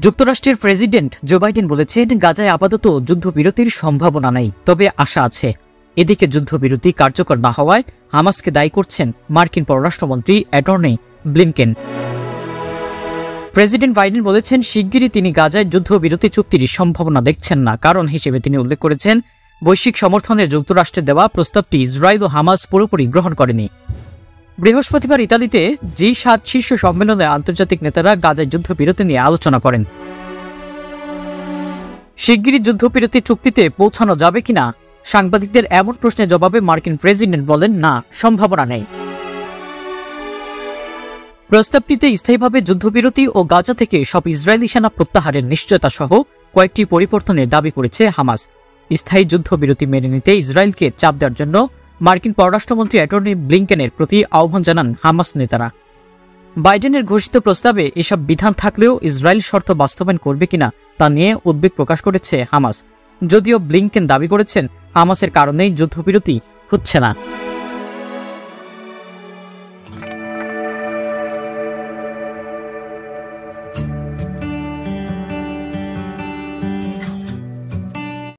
যুক্তরাষ্ট্রের president Joe Biden বলেছেন, গাজায় আপাতত যুদ্ধবিরতির সম্ভাবনা নেই, তবে আশা আছে। এদিকে যুদ্ধবিরতি কার্যকর না হওয়ায় হামাসকে দায়ী করছেন মার্কিন পররাষ্ট্রমন্ত্রী অ্যান্টনি ব্লিনকেন। প্রেসিডেন্ট বাইডেন বলেছেন, শিগগিরই তিনি গাজায় যুদ্ধবিরতি চুক্তির সম্ভাবনা দেখছেন না। কারণ হিসেবে তিনি উল্লেখ করেছেন, বৈশ্বিক সমর্থনে যুক্তরাষ্ট্রের দেওয়া প্রস্তাবটি ইসরায়েল ও হামাস পুরোপুরি গ্রহণ করেনি। বৃহস্পতিবার ইতালিতে জি7 শীর্ষ সম্মেলনে আন্তর্জাতিক নেতারা গাজায় যুদ্ধবিরতি নিয়ে আলোচনা করেন। শিগগিরই যুদ্ধবিরতি চুক্তিতে পৌঁছানো যাবে কিনা সাংবাদিকদের এমন প্রশ্নের জবাবে মার্কিন প্রেসিডেন্ট বলেন, না, সম্ভাবনা নেই। প্রস্তাবটিতে স্থায়ীভাবে যুদ্ধবিরতি ও গাজা থেকে সব ইসরায়েলি সেনা প্রত্যাহারের নিশ্চয়তা সহ কয়েকটি পরিবর্তনের দাবি করেছে হামাস। স্থায়ী যুদ্ধবিরতি মেনে নিতে ইসরায়েলকে চাপ দেওয়ার জন্য মার্কিন পররাষ্ট্রমন্ত্রী অ্যান্টনি ব্লিনকেনের প্রতি আহ্বান জানান হামাস নেতারা। বাইডেনের ঘোষিত প্রস্তাবে এসব বিধান থাকলেও ইসরায়েল শর্ত বাস্তবায়ন করবে কিনা তা নিয়ে উদ্বেগ প্রকাশ করেছে হামাস। যদিও ব্লিনকেন দাবি করেছেন, হামাসের কারণেই যুদ্ধবিরতি হচ্ছে না।